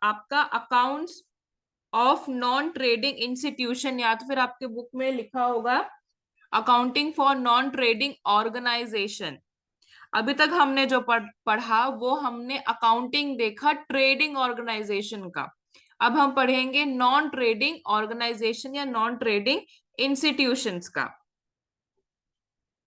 आपका accounts of non trading institution, या तो फिर आपके बुक में लिखा होगा accounting for non trading organization. अभी तक हमने जो पढ़ा वो हमने अकाउंटिंग देखा ट्रेडिंग ऑर्गेनाइजेशन का। अब हम पढ़ेंगे नॉन ट्रेडिंग ऑर्गेनाइजेशन या नॉन ट्रेडिंग इंस्टीट्यूशंस का।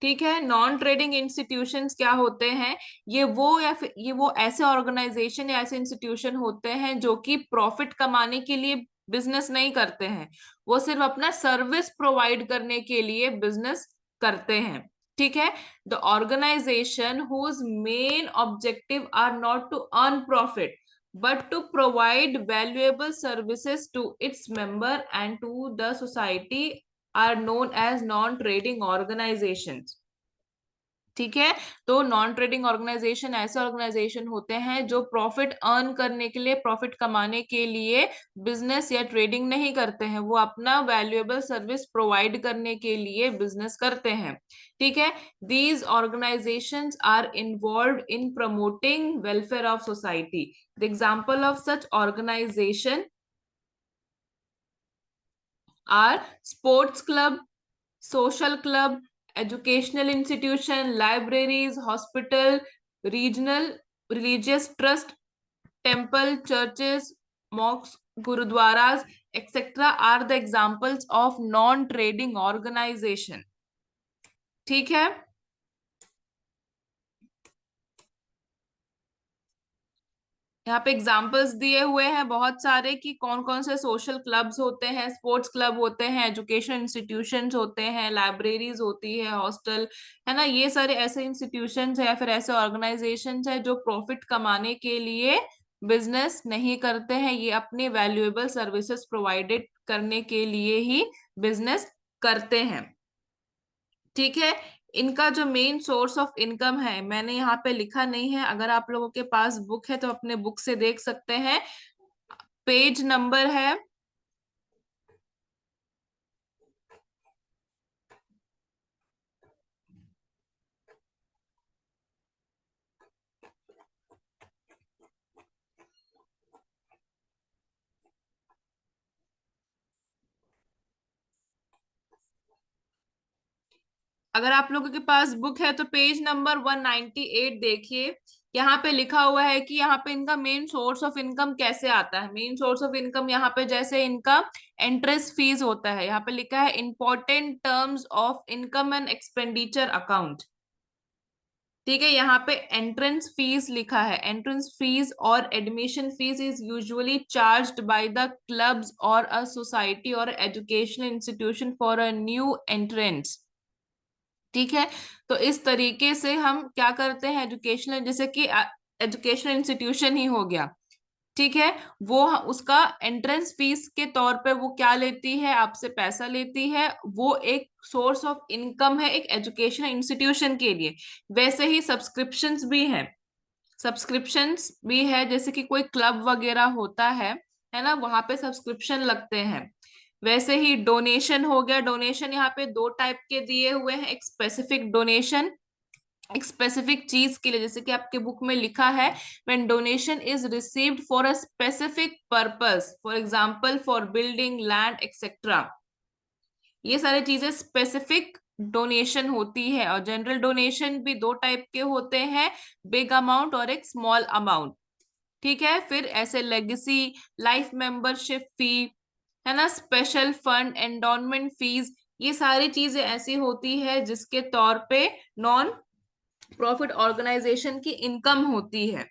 ठीक है, नॉन ट्रेडिंग इंस्टीट्यूशंस क्या होते हैं? ये वो ऐसे ऑर्गेनाइजेशन या ऐसे इंस्टीट्यूशन होते हैं जो कि प्रॉफिट कमाने के लिए बिजनेस नहीं करते हैं, वो सिर्फ अपना सर्विस प्रोवाइड करने के लिए बिजनेस करते हैं। ठीक है, the organization whose main objective are not to earn profit but to provide valuable services to its member and to the society are known as non-trading organizations। ठीक है, तो नॉन ट्रेडिंग ऑर्गेनाइजेशन ऐसे organisation होते हैं जो profit earn करने के लिए, प्रॉफिट कमाने के लिए बिजनेस या ट्रेडिंग नहीं करते हैं, वो अपना वैल्यूएबल सर्विस प्रोवाइड करने के लिए बिजनेस करते हैं। ठीक है, these organizations are involve in promoting welfare of society. The example of such organization are sports club, social club, educational institution, libraries, hospital, regional religious trust, temple, churches, mosques, gurudwaras, etc. are the examples of non-trading organization। ठीक है, यहाँ पे examples दिए हुए हैं बहुत सारे कि कौन कौन से सोशल क्लब्स होते हैं, स्पोर्ट्स क्लब होते हैं, एजुकेशन इंस्टीट्यूशंस होते हैं, लाइब्रेरीज होती है, हॉस्टल है ना। ये सारे ऐसे इंस्टीट्यूशंस है या फिर ऐसे ऑर्गेनाइजेशंस है जो प्रॉफिट कमाने के लिए बिजनेस नहीं करते हैं, ये अपने वैल्यूएबल सर्विसेज प्रोवाइडेड करने के लिए ही बिजनेस करते हैं। ठीक है, इनका जो मेन सोर्स ऑफ इनकम है, मैंने यहाँ पे लिखा नहीं है, अगर आप लोगों के पास बुक है तो अपने बुक से देख सकते हैं। पेज नंबर है अगर आप लोगों के पास बुक है तो पेज नंबर 198 देखिए। यहाँ पे लिखा हुआ है कि यहाँ पे इनका मेन सोर्स ऑफ इनकम कैसे आता है। मेन सोर्स ऑफ इनकम यहाँ पे जैसे इनका एंट्रेंस फीस होता है, यहाँ पे लिखा है important terms of income and expenditure account. ठीक है, यहाँ पे एंट्रेंस फीस लिखा है। एंट्रेंस फीस और admission fees is usually charged by the clubs और अ सोसाइटी और educational institution for a new entrance. ठीक है, तो इस तरीके से हम क्या करते हैं, एजुकेशनल जैसे कि एजुकेशनल इंस्टीट्यूशन ही हो गया। ठीक है, वो उसका एंट्रेंस फीस के तौर पे वो क्या लेती है, आपसे पैसा लेती है, वो एक सोर्स ऑफ इनकम है एक एजुकेशन इंस्टीट्यूशन के लिए। वैसे ही सब्सक्रिप्शंस भी है, सब्सक्रिप्शंस भी है, जैसे कि कोई क्लब वगैरह होता है ना, वहां पे सब्सक्रिप्शन लगते हैं। वैसे ही डोनेशन हो गया। डोनेशन यहाँ पे दो टाइप के दिए हुए हैं, एक स्पेसिफिक डोनेशन, एक स्पेसिफिक चीज के लिए, जैसे कि आपके बुक में लिखा है when donation is received for a specific purpose, for example for building land etcetera. ये सारी चीजें स्पेसिफिक डोनेशन होती है। और जनरल डोनेशन भी दो टाइप के होते हैं, बिग अमाउंट और एक स्मॉल अमाउंट। ठीक है, फिर ऐसे लेगेसी, लाइफ मेंबरशिप फी, है ना, स्पेशल फंड, एंडोनमेंट फीस, ये सारी चीजें ऐसी होती है जिसके तौर पे नॉन प्रॉफिट ऑर्गेनाइजेशन की इनकम होती है।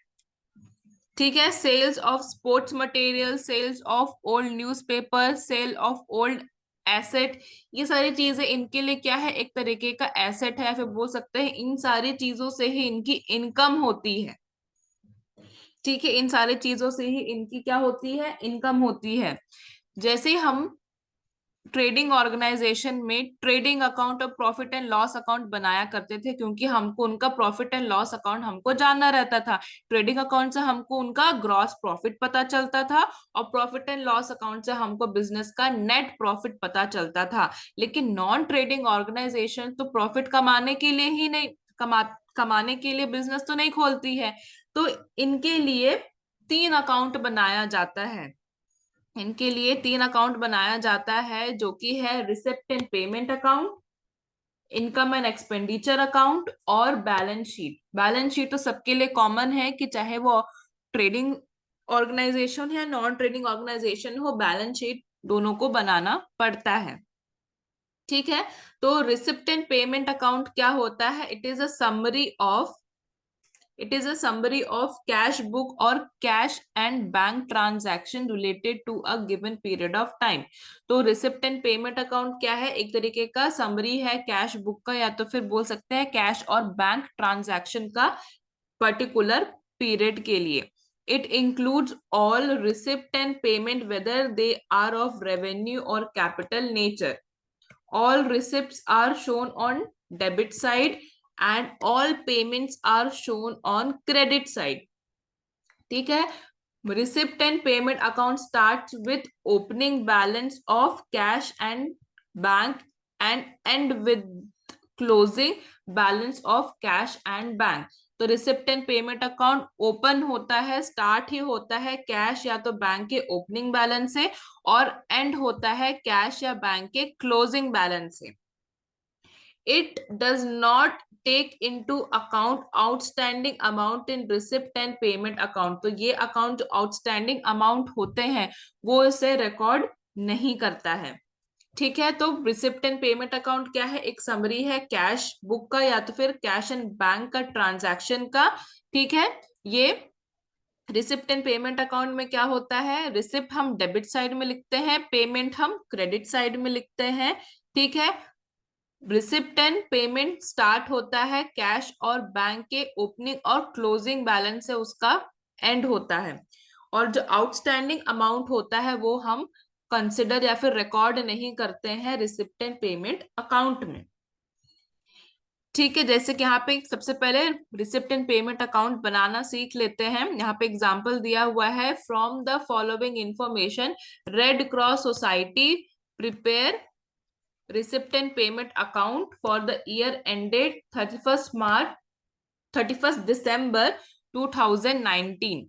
ठीक है, sales of sports material, sales of old newspaper, sale of old asset, ये सारी चीजें इनके लिए क्या है, एक तरीके का एसेट है, फिर बोल सकते हैं इन सारी चीजों से ही इनकी इनकम होती है। ठीक है, इन सारी चीजों से ही इनकी क्या होती है, इनकम होती है। जैसे हम ट्रेडिंग ऑर्गेनाइजेशन में ट्रेडिंग अकाउंट और प्रॉफिट एंड लॉस अकाउंट बनाया करते थे, क्योंकि हमको उनका प्रॉफिट एंड लॉस अकाउंट हमको जानना रहता था। ट्रेडिंग अकाउंट से हमको उनका ग्रॉस प्रॉफिट पता चलता था, और प्रॉफिट एंड लॉस अकाउंट से हमको बिजनेस का नेट प्रॉफिट पता चलता था। लेकिन नॉन ट्रेडिंग ऑर्गेनाइजेशन तो प्रॉफिट कमाने के लिए ही नहीं, कमाने के लिए बिजनेस तो नहीं खोलती है। तो इनके लिए तीन अकाउंट बनाया जाता है, इनके लिए तीन अकाउंट बनाया जाता है, जो कि है receipt and payment account, income and expenditure account और बैलेंस शीट। बैलेंस शीट तो सबके लिए कॉमन है कि चाहे वो ट्रेडिंग ऑर्गेनाइजेशन या नॉन ट्रेडिंग ऑर्गेनाइजेशन हो, बैलेंस शीट दोनों को बनाना पड़ता है। ठीक है, तो रिसिप्ट एंड पेमेंट अकाउंट क्या होता है? It is a summary of cash book और cash and bank transaction related to a given period of time. तो रिसिप्ट एंड पेमेंट अकाउंट क्या है? एक तरीके का समरी है कैश बुक का, या तो फिर बोल सकते हैं कैश और बैंक ट्रांजैक्शन का पर्टिकुलर पीरियड के लिए। It includes all receipt and payment whether they are of revenue और capital nature. All receipts are shown on debit side and all payments are shown on credit side. ठीक है, receipt and payment account starts with opening balance of cash and bank and end with closing balance of cash and bank. तो receipt and payment account open होता है, start ही होता है cash या तो bank के ओपनिंग बैलेंस से, और एंड होता है कैश या बैंक के क्लोजिंग बैलेंस से। It does not take into account outstanding amount in receipt and payment account। तो ये अकाउंट जो आउटस्टैंडिंग अमाउंट होते हैं वो इसे रिकॉर्ड नहीं करता है। ठीक है, तो रिसिप्ट एंड पेमेंट अकाउंट क्या है? एक समरी है कैश बुक का या तो फिर कैश एंड बैंक का ट्रांजैक्शन का। ठीक है, ये रिसिप्ट एंड पेमेंट अकाउंट में क्या होता है? रिसिप्ट हम डेबिट साइड में लिखते हैं, पेमेंट हम क्रेडिट साइड में लिखते हैं। ठीक है, रिसिप्ट एंड पेमेंट स्टार्ट होता है कैश और बैंक के ओपनिंग और क्लोजिंग बैलेंस से उसका एंड होता है, और जो आउटस्टैंडिंग अमाउंट होता है वो हम कंसिडर या फिर रिकॉर्ड नहीं करते हैं रिसिप्ट एंड पेमेंट अकाउंट में। ठीक है, जैसे कि यहाँ पे सबसे पहले रिसिप्ट एंड पेमेंट अकाउंट बनाना सीख लेते हैं। यहाँ पे एग्जांपल दिया हुआ है, from the following information red cross society prepare receipt and payment account for the year ended 31st December 2019।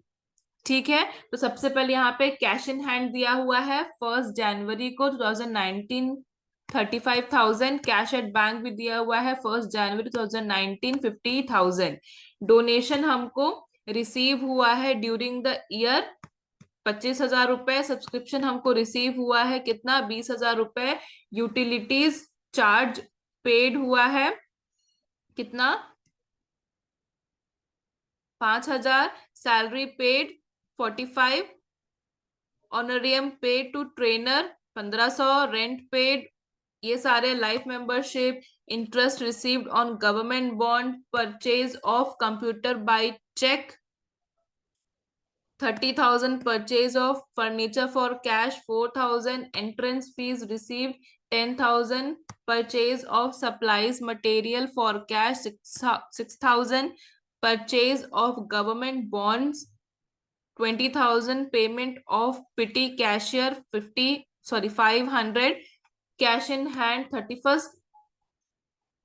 ठीक है, तो सबसे पहले यहाँ पे कैश इन हैंड दिया हुआ है 1 जनवरी को 2019 35,000। कैश एट बैंक भी दिया हुआ है 1 जनवरी 2019 50,000। डोनेशन हमको रिसीव हुआ है ड्यूरिंग द ईयर 25,000 रुपए। सब्सक्रिप्शन हमको रिसीव हुआ है कितना? 20,000 रुपए। यूटिलिटीज चार्ज पेड हुआ है कितना? 5,000। Salary paid 45। Honorarium paid to trainer 1,500। Rent paid, ये सारे life membership. Interest received on government bond, purchase of computer by cheque 30,000, purchase of furniture for cash 4,000, entrance fees received 10,000, purchase of supplies material for cash 6,000, purchase of government bonds 20,000, payment of petty cashier 500, cash in hand 31st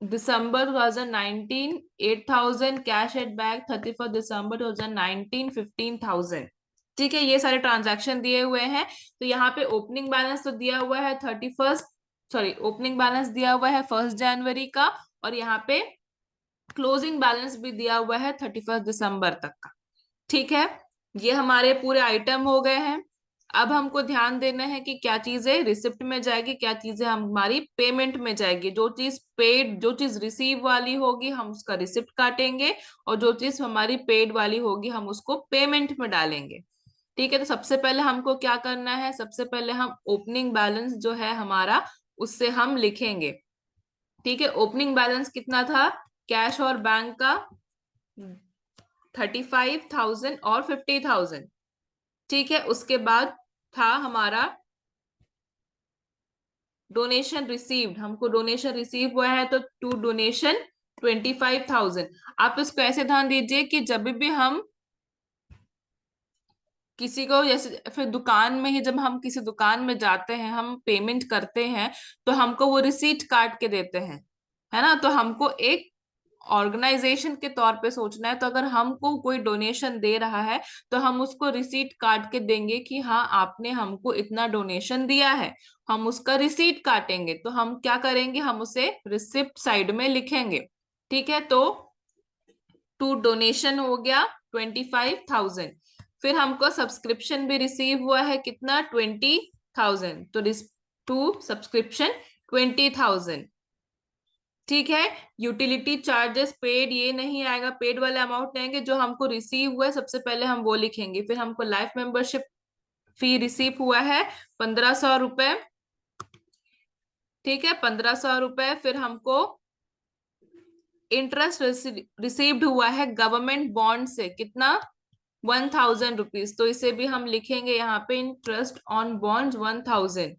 December 2019 8,000, cash at bank 31st December 2019 15,000। ठीक है, ये सारे transaction दिए हुए हैं। तो यहाँ पे ओपनिंग बैलेंस तो दिया हुआ है ओपनिंग बैलेंस दिया हुआ है 1 जनवरी का, और यहाँ पे क्लोजिंग बैलेंस भी दिया हुआ है 31 दिसंबर तक का। ठीक है, ये हमारे पूरे आइटम हो गए हैं। अब हमको ध्यान देना है कि क्या चीजें रिसिप्ट में जाएगी, क्या चीजें हमारी पेमेंट में जाएगी। जो चीज पेड, जो चीज रिसीव वाली होगी हम उसका रिसिप्ट काटेंगे, और जो चीज हमारी पेड वाली होगी हम उसको पेमेंट में डालेंगे। ठीक है, तो सबसे पहले हमको क्या करना है? सबसे पहले हम ओपनिंग बैलेंस जो है हमारा उससे हम लिखेंगे। ठीक है, ओपनिंग बैलेंस कितना था कैश और बैंक का? 35,000 और 50,000। ठीक है, उसके बाद था हमारा डोनेशन रिसीव्ड, हमको डोनेशन रिसीव हुआ है तो टू डोनेशन 25,000। आप इसको ऐसे ध्यान दीजिए कि जब भी हम किसी को, जैसे फिर दुकान में ही जब हम किसी दुकान में जाते हैं हम पेमेंट करते हैं, तो हमको वो रिसीट काट के देते हैं, है ना? तो हमको एक ऑर्गेनाइजेशन के तौर पे सोचना है, तो अगर हमको कोई डोनेशन दे रहा है तो हम उसको रिसीट काट के देंगे कि हाँ आपने हमको इतना डोनेशन दिया है, हम उसका रिसीट काटेंगे। तो हम क्या करेंगे, हम उसे रिसिप्ट साइड में लिखेंगे। ठीक है, तो टू डोनेशन हो गया 25,000। फिर हमको सब्सक्रिप्शन भी रिसीव हुआ है कितना, 20,000, तो टू सब्सक्रिप्शन 20,000। ठीक है, यूटिलिटी चार्जेस पेड ये नहीं आएगा, पेड वाले अमाउंट नहीं आएंगे, जो हमको रिसीव हुआ है सबसे पहले हम वो लिखेंगे। फिर हमको लाइफ मेंबरशिप फी रिसीव हुआ है 1,500 रुपए। ठीक है, 1,500 रुपए। फिर हमको इंटरेस्ट रिसीव्ड हुआ है गवर्नमेंट बॉन्ड से कितना, 1,000 रुपीज। तो इसे भी हम लिखेंगे यहाँ पे, इंटरेस्ट ऑन बॉन्ड 1,000।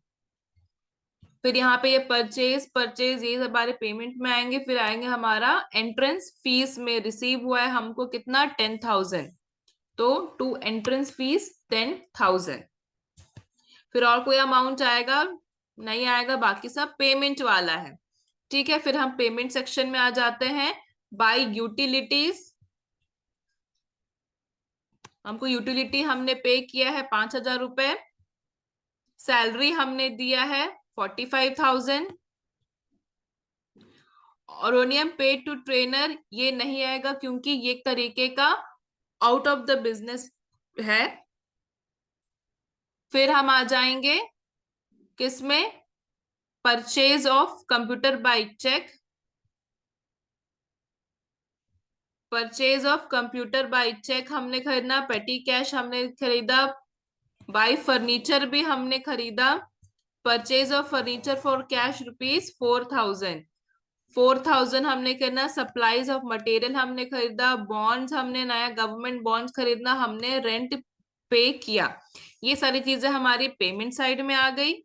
फिर यहाँ पे ये परचेज परचेज ये हमारे पेमेंट में आएंगे। फिर आएंगे हमारा एंट्रेंस फीस में रिसीव हुआ है हमको कितना, 10,000। तो टू एंट्रेंस फीस 10,000। फिर और कोई अमाउंट आएगा नहीं आएगा, बाकी सब पेमेंट वाला है। ठीक है, फिर हम पेमेंट सेक्शन में आ जाते हैं। बाय यूटिलिटीज, हमको यूटिलिटी हमने पे किया है 5,000 रुपए। सैलरी हमने दिया है 45,000। ओरोनियम पेड टू ट्रेनर ये नहीं आएगा क्योंकि ये एक तरीके का आउट ऑफ द बिजनेस है। फिर हम आ जाएंगे किसमें, purchase of computer by cheque. Purchase of computer by cheque हमने खरीदना, पेटी कैश हमने खरीदा, बाय फर्नीचर भी हमने खरीदा। Purchase of furniture for cash ₹4,000। 4,000 हमने करना। सप्लाईज ऑफ मटेरियल हमने खरीदा, बॉन्ड्स हमने नया गवर्नमेंट बॉन्ड्स खरीदना, हमने रेंट पे किया। ये सारी चीजें हमारी पेमेंट साइड में आ गई।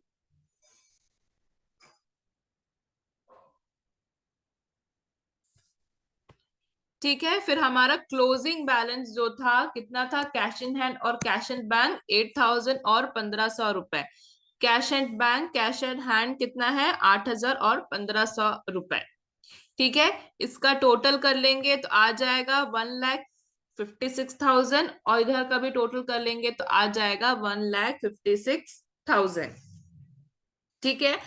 ठीक है, फिर हमारा क्लोजिंग बैलेंस जो था कितना था, कैश इन हैंड और कैश इन बैंक 8,000 और 1,500 रुपए। Cash and bank, cash and hand कितना है, 8,000 और 1,500 रुपए। ठीक है, इसका टोटल कर लेंगे तो आ जाएगा 1,56,000, और इधर का भी टोटल कर लेंगे तो आ जाएगा 1,56,000। ठीक है,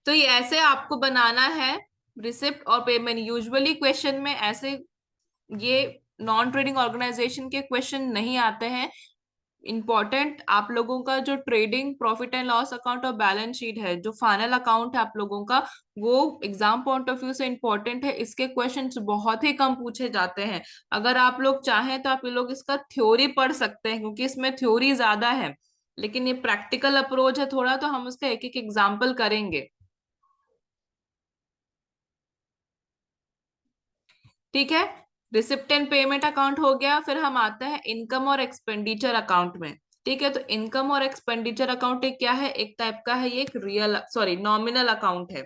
तो ये ऐसे आपको बनाना है रिसिप्ट और पेमेंट। यूजुअली क्वेश्चन में ऐसे ये नॉन ट्रेडिंग ऑर्गेनाइजेशन के क्वेश्चन नहीं आते हैं। इंपॉर्टेंट आप लोगों का जो trading profit and loss account और बैलेंस शीट है, जो फाइनल अकाउंट है आप लोगों का, वो एग्जाम पॉइंट ऑफ व्यू से इंपॉर्टेंट है। इसके क्वेश्चंस बहुत ही कम पूछे जाते हैं। अगर आप लोग चाहें तो आप ये लोग इसका थ्योरी पढ़ सकते हैं क्योंकि इसमें थ्योरी ज्यादा है, लेकिन ये प्रैक्टिकल अप्रोच है थोड़ा, तो हम उसका एक एक एग्जाम्पल करेंगे। ठीक है, रिसिप्ट एंड पेमेंट अकाउंट हो गया। फिर हम आते हैं इनकम और एक्सपेंडिचर अकाउंट में। ठीक है, तो इनकम और एक्सपेंडिचर अकाउंट एक क्या है, एक टाइप का है, ये एक रियल सॉरी नॉमिनल अकाउंट है।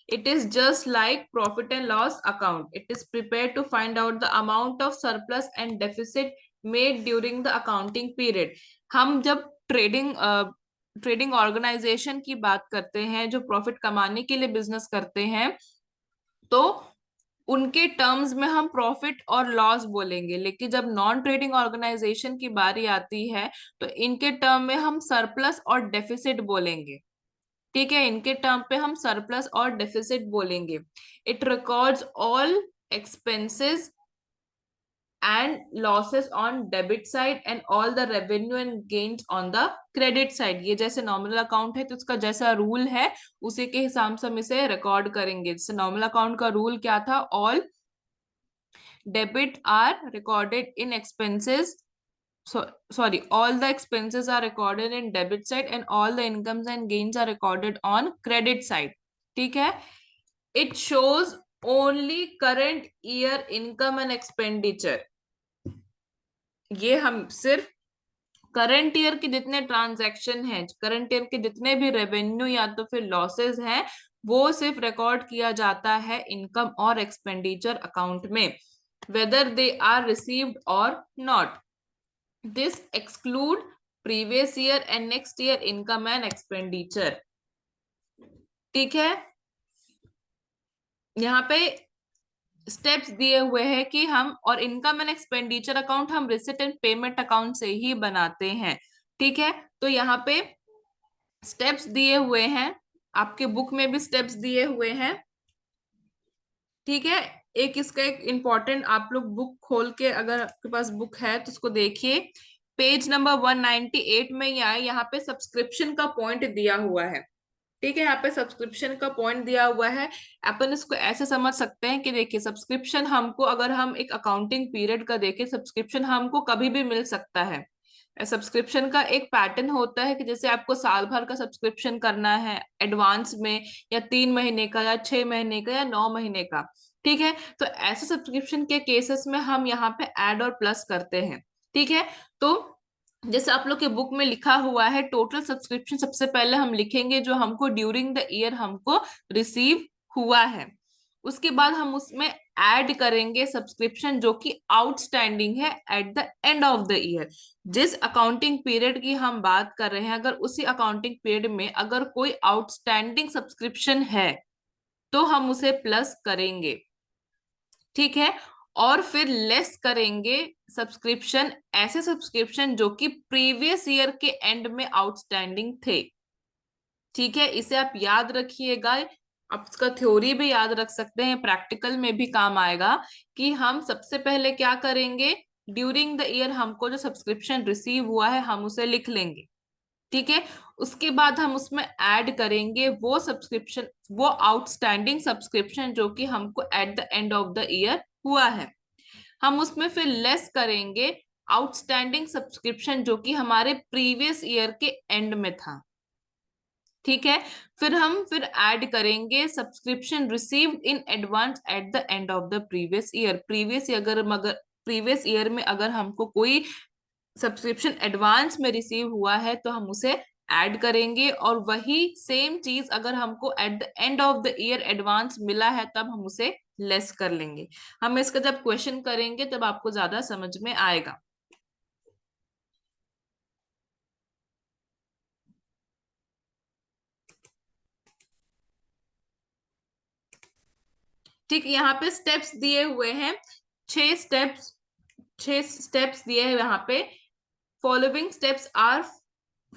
It is just like profit and loss account. It is prepare to find out the amount of surplus and deficit made during the accounting period. हम जब ट्रेडिंग ऑर्गेनाइजेशन की बात करते हैं, जो profit कमाने के लिए बिजनेस करते हैं, तो उनके टर्म्स में हम प्रॉफिट और लॉस बोलेंगे। लेकिन जब नॉन ट्रेडिंग ऑर्गेनाइजेशन की बारी आती है तो इनके टर्म में हम सरप्लस और डेफिसिट बोलेंगे। ठीक है, इनके टर्म पे हम सरप्लस और डेफिसिट बोलेंगे। It records all expenses and losses on debit side and all the revenue and gains on the credit side। ये जैसे नॉमिनल अकाउंट है तो उसका जैसा रूल है उसी के हिसाब से हम इसे रिकॉर्ड करेंगे। जैसे नॉमिनल अकाउंट का रूल क्या था, all debit are recorded in expenses, sorry, all the expenses are recorded in debit side and all the incomes and gains are recorded on credit side। ठीक है, it shows only current year income and expenditure। ये हम सिर्फ current year के जितने transaction हैं, current year के जितने भी रेवेन्यू या तो फिर लॉसेस हैं, वो सिर्फ रिकॉर्ड किया जाता है इनकम और एक्सपेंडिचर अकाउंट में, वेदर दे आर रिसीव्ड और not. This exclude previous year and next year income and expenditure. ठीक है, यहाँ पे स्टेप्स दिए हुए हैं कि हम, और इनकम एंड एक्सपेंडिचर अकाउंट हम रिसिट एंड पेमेंट अकाउंट से ही बनाते हैं। ठीक है, तो यहाँ पे स्टेप्स दिए हुए हैं, आपके बुक में भी स्टेप्स दिए हुए हैं। ठीक है, एक इसका एक इम्पोर्टेंट, आप लोग बुक खोल के, अगर आपके पास बुक है तो उसको देखिए। पेज नंबर 198 में यहाँ पे सब्सक्रिप्शन का पॉइंट दिया हुआ है। ठीक है, यहाँ पे सब्सक्रिप्शन का पॉइंट दिया हुआ है। अपन इसको ऐसे समझ सकते हैं कि देखिए, सब्सक्रिप्शन हमको, अगर हम एक अकाउंटिंग पीरियड का देखें, सब्सक्रिप्शन हमको कभी भी मिल सकता है। सब्सक्रिप्शन का एक पैटर्न होता है कि जैसे आपको साल भर का सब्सक्रिप्शन करना है एडवांस में, या 3 महीने का, या 6 महीने का, या 9 महीने का। ठीक है, तो ऐसे सब्सक्रिप्शन के केसेस में हम यहाँ पे ऐड और प्लस करते हैं। ठीक है, तो जैसे आप लोग के बुक में लिखा हुआ है, टोटल सब्सक्रिप्शन सबसे पहले हम लिखेंगे जो हमको ड्यूरिंग द ईयर हमको रिसीव हुआ है। उसके बाद हम उसमें ऐड करेंगे सब्सक्रिप्शन जो कि आउटस्टैंडिंग है at the end of the year. जिस अकाउंटिंग पीरियड की हम बात कर रहे हैं, अगर उसी अकाउंटिंग पीरियड में अगर कोई आउटस्टैंडिंग सब्सक्रिप्शन है तो हम उसे प्लस करेंगे। ठीक है, और फिर लेस करेंगे सब्सक्रिप्शन, ऐसे सब्सक्रिप्शन जो कि प्रीवियस ईयर के एंड में आउटस्टैंडिंग थे। ठीक है, इसे आप याद रखिएगा। आप इसका थ्योरी भी याद रख सकते हैं, प्रैक्टिकल में भी काम आएगा। कि हम सबसे पहले क्या करेंगे, ड्यूरिंग द ईयर हमको जो सब्सक्रिप्शन रिसीव हुआ है हम उसे लिख लेंगे। ठीक है, उसके बाद हम उसमें ऐड करेंगे वो सब्सक्रिप्शन, वो आउटस्टैंडिंग सब्सक्रिप्शन जो कि हमको at the end of the year हुआ है। हम उसमें फिर लेस करेंगे आउटस्टैंडिंग सब्सक्रिप्शन जो कि हमारे प्रीवियस ईयर के एंड में था। ठीक है, फिर ऐड करेंगे subscription received in advance at the end of the previous year. Previous year में अगर हमको कोई सब्सक्रिप्शन एडवांस में रिसीव हुआ है तो हम उसे ऐड करेंगे, और वही सेम चीज अगर हमको at the end of the year advance मिला है तब हम उसे लेस कर लेंगे। हम इसका जब क्वेश्चन करेंगे तब आपको ज्यादा समझ में आएगा। ठीक, यहाँ पे स्टेप्स दिए हुए हैं, 6 स्टेप्स। 6 स्टेप्स दिए हैं यहाँ पे। Following steps are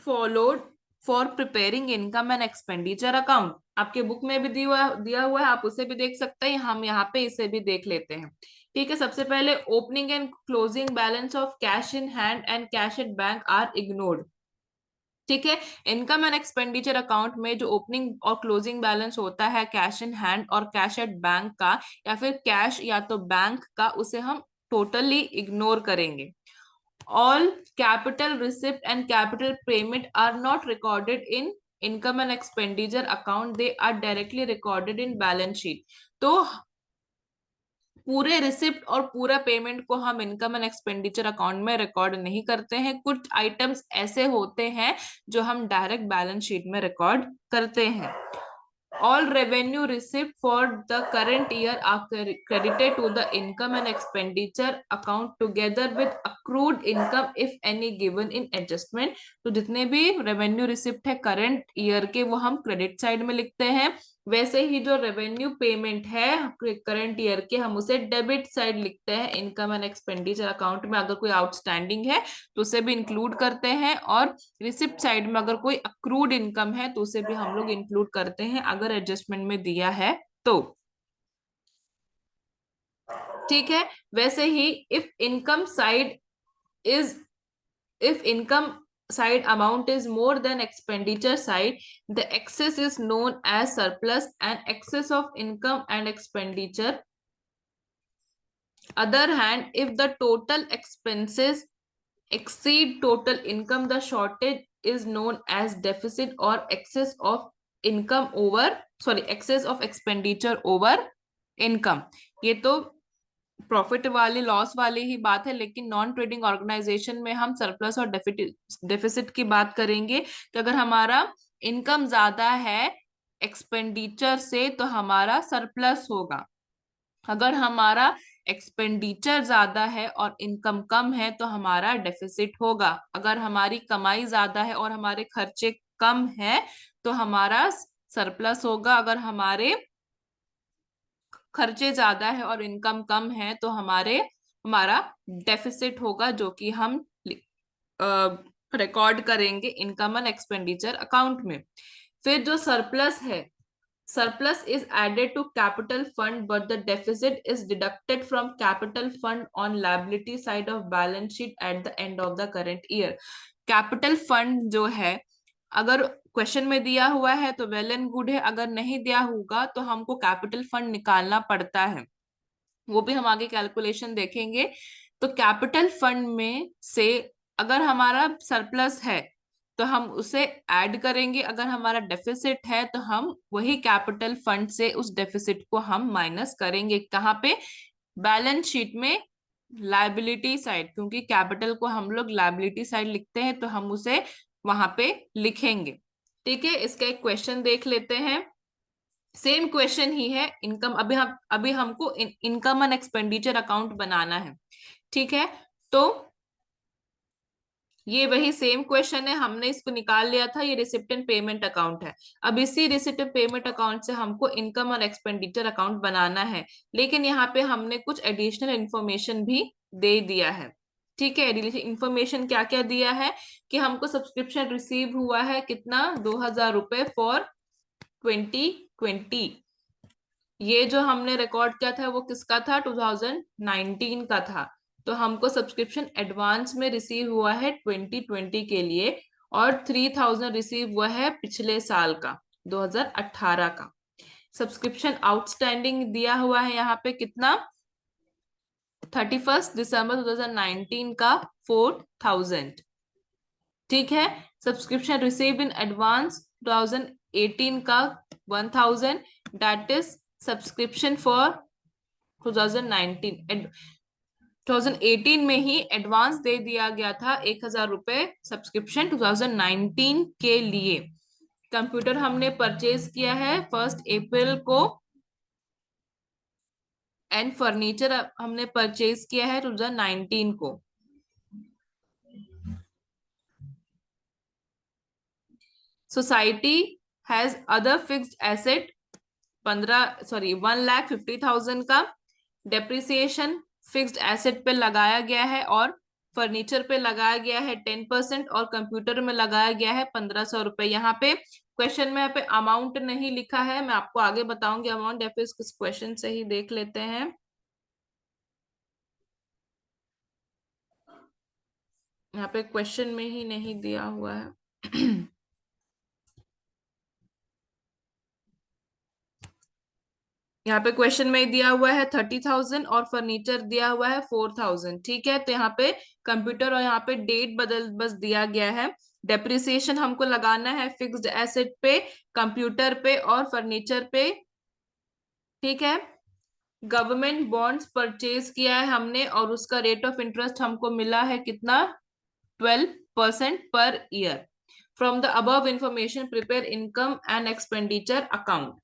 followed for preparing income and expenditure account. आपके बुक में भी दिया हुआ है, आप उसे भी देख सकते हैं, हम यहाँ पे इसे भी देख लेते हैं। ठीक है, सबसे पहले opening and closing balance of cash in hand and cash at bank are ignored. ठीक है, इनकम एंड एक्सपेंडिचर अकाउंट में जो ओपनिंग और क्लोजिंग बैलेंस होता है कैश इन हैंड और कैश एट बैंक का, या फिर कैश या तो बैंक का, उसे हम टोटली इग्नोर करेंगे। All capital receipt and capital payment are not recorded in income and expenditure account, they are directly recorded in balance sheet। तो पूरे रिसिप्ट और पूरा पेमेंट को हम इनकम एंड एक्सपेंडिचर अकाउंट में रिकॉर्ड नहीं करते हैं। कुछ आइटम्स ऐसे होते हैं जो हम डायरेक्ट बैलेंस शीट में रिकॉर्ड करते हैं। All revenue received for the current year are credited to the income and expenditure account together with accrued income if any given in adjustment। तो जितने भी रेवेन्यू रिसिप्ट है करंट ईयर के वो हम क्रेडिट साइड में लिखते हैं। वैसे ही जो रेवेन्यू पेमेंट है करंट ईयर के हम उसे डेबिट साइड लिखते हैं इनकम एंड एक्सपेंडिचर अकाउंट में। अगर कोई आउटस्टैंडिंग है तो उसे भी इंक्लूड करते हैं, और रिसिप्ट साइड में अगर कोई अक्रूड इनकम है तो उसे भी हम लोग इंक्लूड करते हैं अगर एडजस्टमेंट में दिया है तो। ठीक है, वैसे he is if income side amount is more than expenditure side, the excess is known as surplus, and excess of income and expenditure. Other hand, if the total expenses exceed total income, the shortage is known as deficit or excess of income over, sorry, excess of expenditure over income। ये तो profit वाली loss वाली ही बात है, लेकिन non trading organization में हम surplus और डेफिसिट की बात करेंगे। कि अगर हमारा इनकम ज्यादा है एक्सपेंडिचर से तो हमारा सरप्लस होगा, अगर हमारा एक्सपेंडिचर ज्यादा है और इनकम कम है तो हमारा डेफिसिट होगा। अगर हमारी कमाई ज्यादा है और हमारे खर्चे कम है तो हमारा सरप्लस होगा। अगर हमारे खर्चे ज्यादा है और इनकम कम है तो हमारा डेफिसिट होगा, जो कि हम रिकॉर्ड करेंगे इनकम एंड एक्सपेंडिचर अकाउंट में। फिर जो सरप्लस है, surplus is added to capital fund but the deficit is deducted from capital fund on liability side of balance sheet at the end of the current year। capital fund जो है, अगर question में दिया हुआ है तो well and good है, अगर नहीं दिया होगा तो हमको कैपिटल फंड निकालना पड़ता है, वो भी हम आगे कैलकुलेशन देखेंगे। तो कैपिटल फंड में से अगर हमारा सरप्लस है तो हम उसे ऐड करेंगे, अगर हमारा डेफिसिट है तो हम वही कैपिटल फंड से उस डेफिसिट को हम माइनस करेंगे। कहाँ पे? बैलेंस शीट में लायबिलिटी साइड, क्योंकि कैपिटल को हम लोग लायबिलिटी साइड लिखते हैं तो हम उसे वहां पे लिखेंगे। ठीक है, इसका एक क्वेश्चन देख लेते हैं। सेम क्वेश्चन ही है, इनकम अभी हमको इनकम एंड एक्सपेंडिचर अकाउंट बनाना है। ठीक है, तो ये वही सेम क्वेश्चन है, हमने इसको निकाल लिया था, ये रिसिप्ट एंड पेमेंट अकाउंट है। अब इसी रिसिप्ट एंड पेमेंट अकाउंट से हमको इनकम और एक्सपेंडिचर अकाउंट बनाना है, लेकिन यहाँ पे हमने कुछ एडिशनल इंफॉर्मेशन भी दे दिया है। ठीक है, इंफॉर्मेशन क्या क्या दिया है कि हमको सब्सक्रिप्शन रिसीव हुआ है कितना, 2000 रुपए फॉर 2020। ये जो हमने रिकॉर्ड किया था वो किसका था, 2019 का था। तो हमको सब्सक्रिप्शन एडवांस में रिसीव हुआ है 2020 के लिए, और 3000 रिसीव हुआ है पिछले साल का, 2018 का। सब्सक्रिप्शन आउटस्टैंडिंग दिया हुआ है यहाँ पे कितना, 31 दिसंबर 2019 का 4000। ठीक है, सब्सक्रिप्शन रिसीव इन एडवांस 2018 का 1000, दैट इज सब्सक्रिप्शन फॉर 2019। 2018 में ही एडवांस दे दिया गया था 1000 रुपए सब्सक्रिप्शन 2019 के लिए। कंप्यूटर हमने परचेज किया है 1 अप्रैल को, एंड फर्नीचर हमने परचेज किया है 2019 को। Society has other fixed asset 1,50,000 का। डेप्रिसिएशन फिक्स्ड एसेट पे लगाया गया है और फर्नीचर पे लगाया गया है 10% और कंप्यूटर में लगाया गया है 1500 रुपए। यहाँ पे क्वेश्चन में यहाँ पे अमाउंट नहीं लिखा है, मैं आपको आगे बताऊंगी अमाउंट, या फिर इस क्वेश्चन से ही देख लेते हैं। यहाँ पे क्वेश्चन में ही नहीं दिया हुआ है। यहाँ पे क्वेश्चन में दिया हुआ है 30,000 और फर्नीचर दिया हुआ है 4,000। ठीक है, तो यहाँ पे कंप्यूटर और यहाँ पे डेट बदल बस दिया गया है। डेप्रिसिएशन हमको लगाना है फिक्स्ड एसेट पे, कंप्यूटर पे और फर्नीचर पे। ठीक है, गवर्नमेंट बॉन्ड्स परचेज किया है हमने और उसका रेट ऑफ इंटरेस्ट हमको मिला है कितना, 12% per year. From the above information prepare income and expenditure account.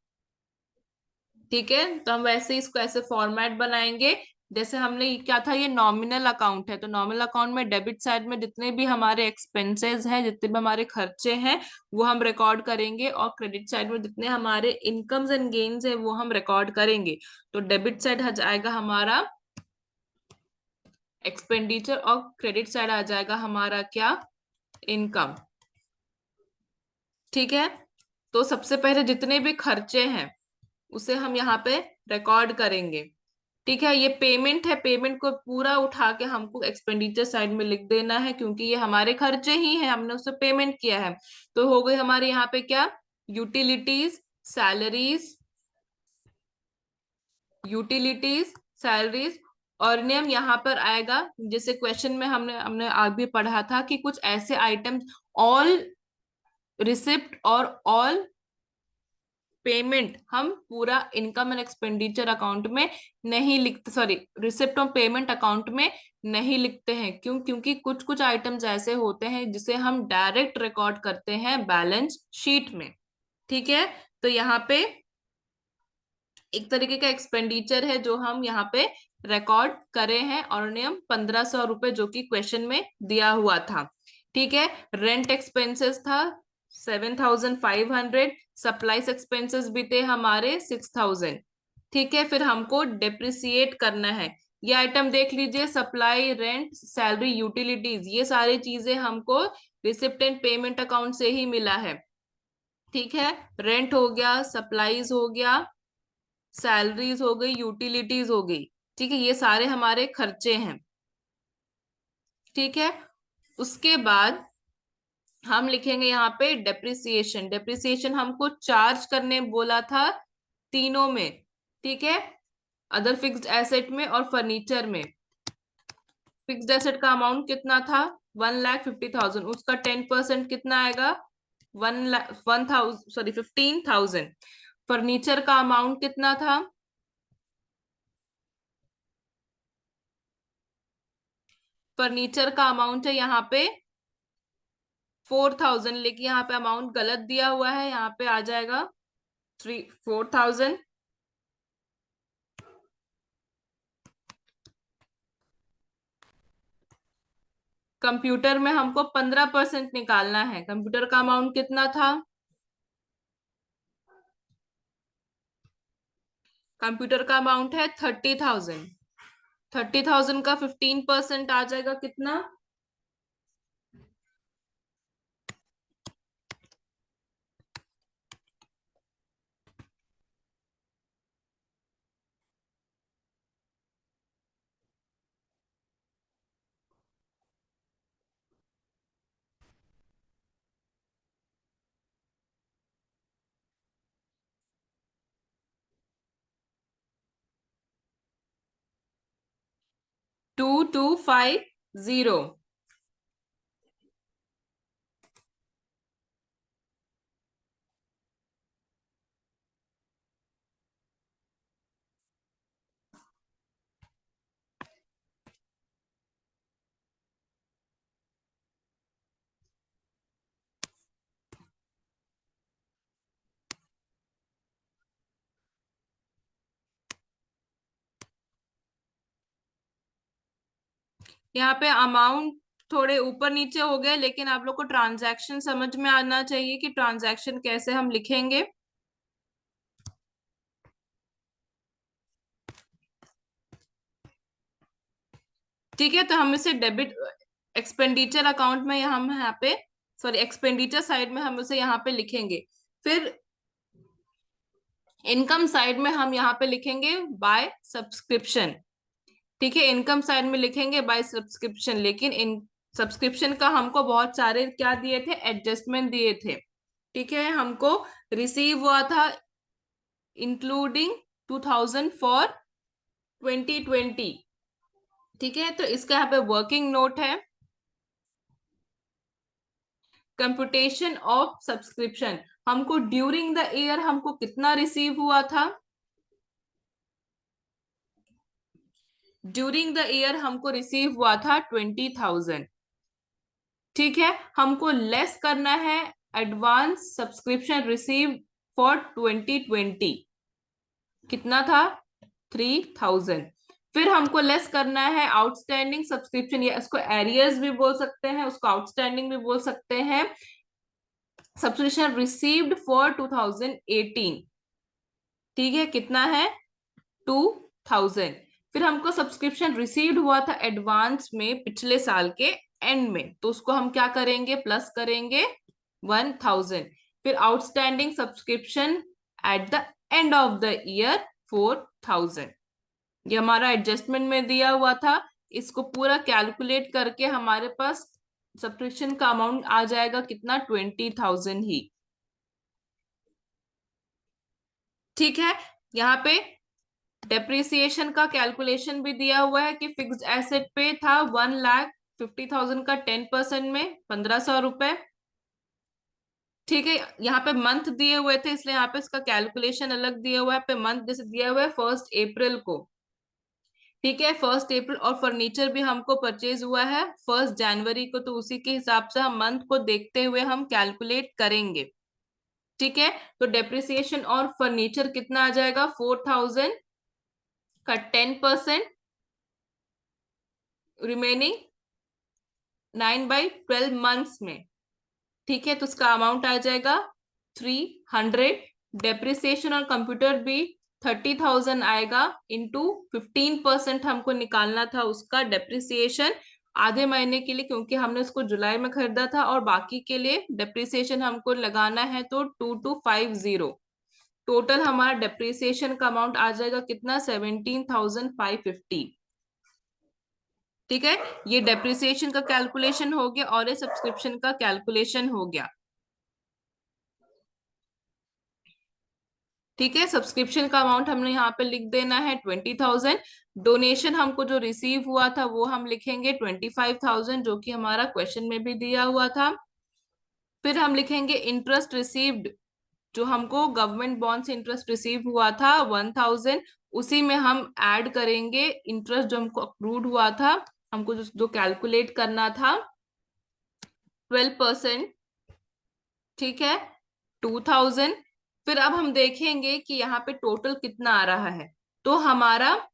ठीक है, तो हम वैसे इसको ऐसे फॉर्मेट बनाएंगे जैसे हमने क्या था, ये नॉमिनल अकाउंट है, तो नॉमिनल अकाउंट में डेबिट साइड में जितने भी हमारे एक्सपेंसेस हैं, जितने भी हमारे खर्चे हैं वो हम रिकॉर्ड करेंगे, और क्रेडिट साइड में जितने हमारे इनकम्स एंड गेन्स है वो हम रिकॉर्ड करेंगे। तो डेबिट साइड आ जाएगा हमारा एक्सपेंडिचर और क्रेडिट साइड आ जाएगा हमारा क्या, इनकम। ठीक है, तो सबसे पहले जितने भी खर्चे हैं उसे हम यहाँ पे रिकॉर्ड करेंगे। ठीक है, ये पेमेंट है, पेमेंट को पूरा उठा के हमको एक्सपेंडिचर साइड में लिख देना है, क्योंकि ये हमारे खर्चे ही हैं, हमने उससे पेमेंट किया है। तो हो गई हमारे यहाँ पे क्या, यूटिलिटीज, सैलरीज, यूटिलिटीज, सैलरीज, और नियम यहाँ पर आएगा। जैसे क्वेश्चन में हमने हमने आगे पढ़ा था कि कुछ ऐसे आइटम्स, ऑल रिसिप्ट और ऑल पेमेंट हम पूरा इनकम एंड एक्सपेंडिचर अकाउंट में नहीं लिखते, सॉरी रिसिप्ट और पेमेंट अकाउंट में नहीं लिखते हैं। क्यों? क्योंकि कुछ कुछ आइटम्स ऐसे होते हैं जिसे हम डायरेक्ट रिकॉर्ड करते हैं बैलेंस शीट में। ठीक है, तो यहाँ पे एक तरीके का एक्सपेंडिचर है जो हम यहाँ पे रिकॉर्ड करे हैं और उन्हें हम 1500 रुपए जो कि क्वेश्चन में दिया हुआ था। ठीक है। रेंट एक्सपेंसेस था 7500, सप्लाईज एक्सपेंसेस भी थे हमारे 6000। ठीक है। फिर हमको डेप्रिसिएट करना है। ये आइटम देख लीजिए, सप्लाई, रेंट, सैलरी, यूटिलिटीज, ये सारी चीजें हमको रिसिप्ट एंड पेमेंट अकाउंट से ही मिला है। ठीक है। रेंट हो गया, सप्लाईज हो गया, सैलरीज हो गई, यूटिलिटीज हो गई। ठीक है, ये सारे हमारे खर्चे हैं। ठीक है। उसके बाद हम लिखेंगे यहाँ पे डेप्रिसिएशन। डेप्रिसिएशन हमको चार्ज करने बोला था तीनों में। ठीक है। अदर फिक्स्ड एसेट में और फर्नीचर में। फिक्स्ड एसेट का अमाउंट कितना था? 1,50,000। उसका 10% कितना आएगा? 1,000, सॉरी 15,000। फर्नीचर का अमाउंट कितना था? फर्नीचर का अमाउंट है यहाँ पे 4,000, लेकिन यहाँ पे अमाउंट गलत दिया हुआ है, यहाँ पे आ जाएगा 4,000। कंप्यूटर में हमको 15% निकालना है। कंप्यूटर का अमाउंट कितना था? कंप्यूटर का अमाउंट है 30,000। 30,000 का 15% आ जाएगा कितना? 2250। यहाँ पे अमाउंट थोड़े ऊपर नीचे हो गए, लेकिन आप लोग को ट्रांजैक्शन समझ में आना चाहिए कि ट्रांजैक्शन कैसे हम लिखेंगे। ठीक है। तो हम इसे डेबिट एक्सपेंडिचर अकाउंट में हम यहाँ पे, सॉरी एक्सपेंडिचर साइड में हम इसे यहाँ पे लिखेंगे। फिर इनकम साइड में हम यहाँ पे लिखेंगे बाय सब्सक्रिप्शन। ठीक है। इनकम साइड में लिखेंगे बाय सब्सक्रिप्शन, लेकिन इन सब्सक्रिप्शन का हमको बहुत सारे क्या दिए थे? एडजस्टमेंट दिए थे। ठीक है। हमको रिसीव हुआ था इंक्लूडिंग 2000 फॉर 2020। ठीक है। तो इसका यहाँ पे वर्किंग नोट है, कंप्यूटेशन ऑफ सब्सक्रिप्शन। हमको ड्यूरिंग द ईयर हमको कितना रिसीव हुआ था? ड्यूरिंग द ईयर हमको रिसीव हुआ था 20,000। ठीक है। हमको लेस करना है एडवांस सब्सक्रिप्शन रिसीव फॉर 2020। कितना था? 3,000। फिर हमको लेस करना है आउटस्टैंडिंग सब्सक्रिप्शन, या इसको एरियर्स भी बोल सकते हैं, उसको आउटस्टैंडिंग भी बोल सकते हैं, सब्सक्रिप्शन रिसीव्ड फॉर 2018। ठीक है। कितना है? 2,000। फिर हमको सब्सक्रिप्शन रिसीव्ड हुआ था एडवांस में पिछले साल के एंड में, तो उसको हम क्या करेंगे? प्लस करेंगे 1,000। फिर outstanding subscription at the end of the year 4,000। ये हमारा एडजस्टमेंट में दिया हुआ था। इसको पूरा कैलकुलेट करके हमारे पास सब्सक्रिप्शन का अमाउंट आ जाएगा कितना? 20,000 ही। ठीक है। यहाँ पे डेप्रिसिएशन का कैलकुलेशन भी दिया हुआ है कि फिक्स्ड एसेट पे था 1,50,000 का 10% में 1,500 रुपए। ठीक है। यहाँ पे मंथ दिए हुए थे, इसलिए यहाँ पे इसका कैलकुलेशन अलग दिया हुआ है। पे मंथ जैसे दिया हुआ है 1 अप्रैल को। ठीक है। 1 अप्रैल। और फर्नीचर भी हमको परचेज हुआ है 1 जनवरी को, तो उसी के हिसाब से हम मंथ को देखते हुए हम कैलकुलेट करेंगे। ठीक है। तो डेप्रिसिएशन और फर्नीचर कितना आ जाएगा? 4,000 का 10%। रिमेनिंग 9/12 मंथ्स में, ठीक है, तो उसका अमाउंट आ जाएगा 300। डेप्रिसिएशन और कंप्यूटर भी 30,000 आएगा, इंटू 15% हमको निकालना था उसका डेप्रिसिएशन आधे महीने के लिए, क्योंकि हमने उसको जुलाई में खरीदा था, और बाकी के लिए डेप्रिसिएशन हमको लगाना है तो 2250। टोटल हमारा डेप्रिसिएशन का अमाउंट आ जाएगा कितना, 17,550। ठीक है, ये डेप्रिसिएशन का कैलकुलेशन हो गया और ये सब्सक्रिप्शन का कैलकुलेशन हो गया। ठीक है, सब्सक्रिप्शन का अमाउंट हमने यहाँ पे लिख देना है 20,000। डोनेशन हमको जो रिसीव हुआ था वो हम लिखेंगे 25,000, जो कि हमारा क्वेश्चन में भी दिया हुआ था। फिर हम लिखेंगे इंटरेस्ट रिसीव्ड, जो हमको गवर्नमेंट बॉन्ड से इंटरेस्ट रिसीव हुआ था 1,000, उसी में हम ऐड करेंगे इंटरेस्ट जो हमको अक्रूड हुआ था, हमको जो कैलकुलेट करना था 12%। ठीक है, 2,000। फिर अब हम देखेंगे कि यहाँ पे टोटल कितना आ रहा है। तो हमारा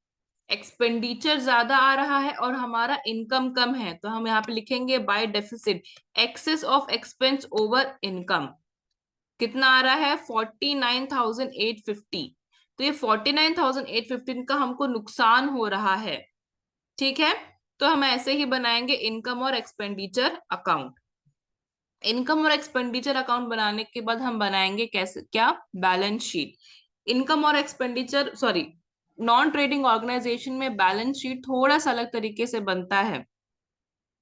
एक्सपेंडिचर ज्यादा आ रहा है और हमारा इनकम कम है, तो हम यहाँ पे लिखेंगे by deficit, excess of expense over income. कितना आ रहा है, 49,850। तो ये 49,850 का हमको नुकसान हो रहा है। ठीक है, तो हम ऐसे ही बनाएंगे इनकम और एक्सपेंडिचर अकाउंट। इनकम और एक्सपेंडिचर अकाउंट बनाने के बाद हम बनाएंगे कैसे, क्या, बैलेंस शीट। इनकम और expenditure, sorry, non trading organization में बैलेंस शीट थोड़ा सा अलग तरीके से बनता है।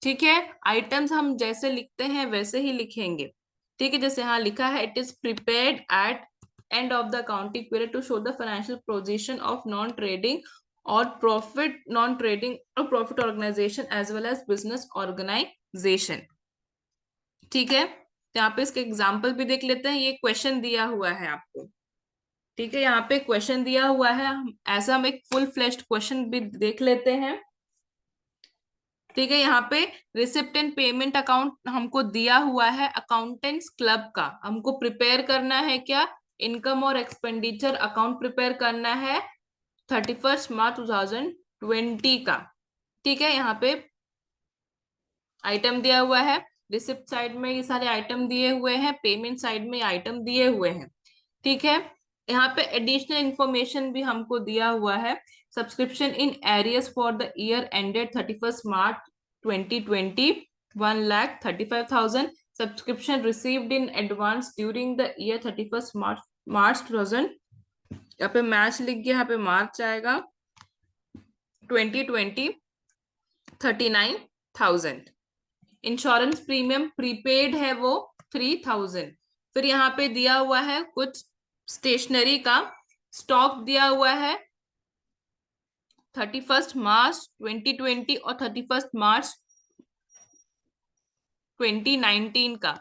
ठीक है, आइटम्स हम जैसे लिखते हैं वैसे ही लिखेंगे। ठीक है, जैसे यहाँ लिखा है, it is prepared at end of the accounting period to show the financial position of non trading और प्रॉफिट नॉन ट्रेडिंग और profit organization as well as business organization. ठीक है, तो यहाँ पे इसके एग्जाम्पल भी देख लेते हैं, ये क्वेश्चन दिया हुआ है आपको। ठीक है, यहाँ पे क्वेश्चन दिया हुआ है, ऐसा हम एक फुल फ्लेश्ड क्वेश्चन भी देख लेते हैं। ठीक है, यहाँ पे रिसिप्ट एंड पेमेंट अकाउंट हमको दिया हुआ है अकाउंटेंट्स क्लब का, हमको प्रिपेयर करना है क्या, इनकम और एक्सपेंडिचर अकाउंट प्रिपेयर करना है 31 मार्च 2020 का। ठीक है, यहाँ पे आइटम दिया हुआ है, रिसिप्ट साइड में ये सारे आइटम दिए हुए हैं, पेमेंट साइड में आइटम दिए हुए हैं। ठीक है, यहाँ पे एडिशनल इंफॉर्मेशन भी हमको दिया हुआ है, subscription in areas for the year ended 31 March 2020 1,35,000, subscription received in advance during the year 31 मार्च 2000, यहाँ पे मैच लिख गया, यहाँ पे मार्च आएगा 2020 39,000। इंश्योरेंस प्रीमियम प्रीपेड है वो 3,000। फिर यहाँ पे दिया हुआ है कुछ स्टेशनरी का स्टॉक दिया हुआ है 31 मार्च 2020 और 31 मार्च 2019 का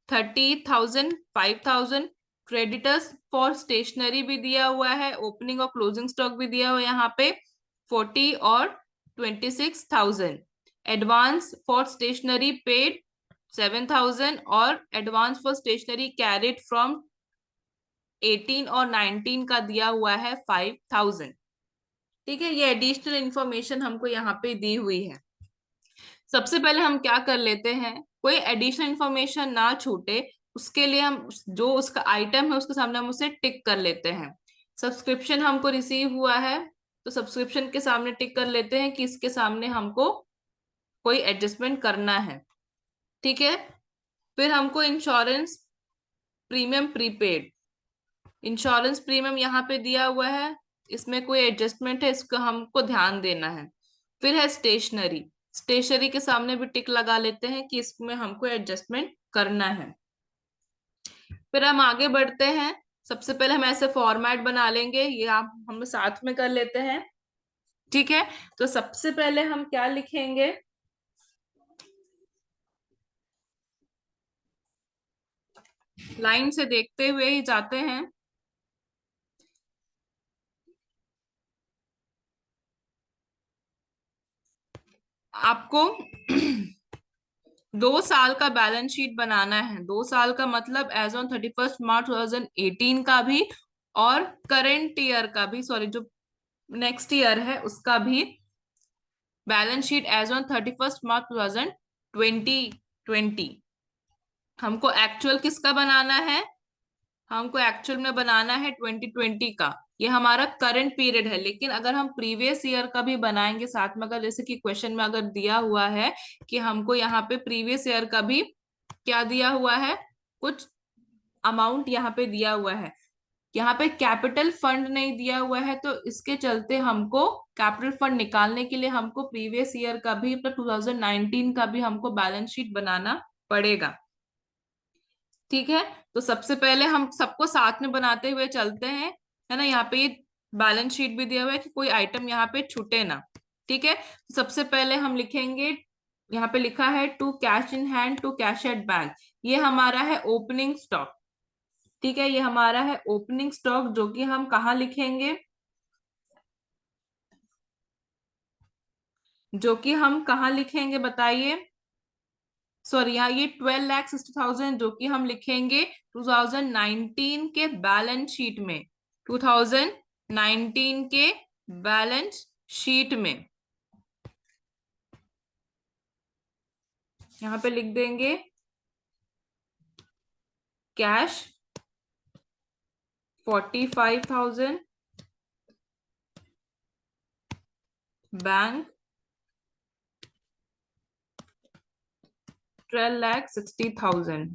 30,000 5,000। क्रेडिटर्स फॉर स्टेशनरी भी दिया हुआ है, ओपनिंग और क्लोजिंग स्टॉक भी दिया हुआ है यहाँ पे 40 और 26,000। एडवांस फॉर स्टेशनरी पेड 7,000 और advance for stationery carried from 18 और 19 का दिया हुआ है 5,000। ठीक है, ये एडिशनल इंफॉर्मेशन हमको यहाँ पे दी हुई है। सबसे पहले हम क्या कर लेते हैं, कोई एडिशनल इंफॉर्मेशन ना छूटे उसके लिए हम जो उसका आइटम है उसके सामने हम उसे टिक कर लेते हैं। सब्सक्रिप्शन हमको रिसीव हुआ है, तो सब्सक्रिप्शन के सामने टिक कर लेते हैं कि इसके सामने हमको कोई एडजस्टमेंट करना है। ठीक है, फिर हमको insurance premium prepaid, insurance premium यहाँ पे दिया हुआ है, इसमें कोई एडजस्टमेंट है, इसका हमको ध्यान देना है। फिर है स्टेशनरी, स्टेशनरी के सामने भी टिक लगा लेते हैं कि इसमें हमको एडजस्टमेंट करना है। फिर हम आगे बढ़ते हैं, सबसे पहले हम ऐसे फॉर्मेट बना लेंगे, ये आप हम साथ में कर लेते हैं। ठीक है, तो सबसे पहले हम क्या लिखेंगे, लाइन से देखते हुए ही जाते हैं। आपको 2 साल का बैलेंस शीट बनाना है, 2 साल का मतलब एज ऑन 31 मार्च 2018 का भी और करेंट ईयर का भी, सॉरी जो नेक्स्ट ईयर है उसका भी बैलेंस शीट एज ऑन 31 मार्च 2020। हमको एक्चुअल किसका बनाना है? हमको एक्चुअल में बनाना है 2020 का। ये हमारा करंट पीरियड है, लेकिन अगर हम प्रीवियस ईयर का भी बनाएंगे साथ में, अगर जैसे कि क्वेश्चन में अगर दिया हुआ है कि हमको यहाँ पे प्रीवियस ईयर का भी क्या दिया हुआ है, कुछ अमाउंट यहाँ पे दिया हुआ है, यहाँ पे कैपिटल फंड नहीं दिया हुआ है, तो इसके चलते हमको कैपिटल फंड निकालने के लिए हमको प्रीवियस ईयर का भी, मतलब 2019 का भी हमको बैलेंस शीट बनाना पड़ेगा। ठीक है, तो सबसे पहले हम सबको साथ में बनाते हुए चलते हैं, है ना। यहाँ पे ये बैलेंस शीट भी दिया हुआ है कि कोई आइटम यहाँ पे छूटे ना। ठीक है, सबसे पहले हम लिखेंगे, यहाँ पे लिखा है to cash in hand to cash at bank. ये हमारा है ओपनिंग स्टॉक। ठीक है, ये हमारा है ओपनिंग स्टॉक, जो कि हम कहाँ लिखेंगे, जो कि हम कहाँ लिखेंगे बताइए। सॉरी, यहाँ ये 12,60,000 जो कि हम लिखेंगे 2019 के बैलेंस शीट में, 2019 के बैलेंस शीट में यहाँ पे लिख देंगे कैश 45,000, बैंक 12,60,000।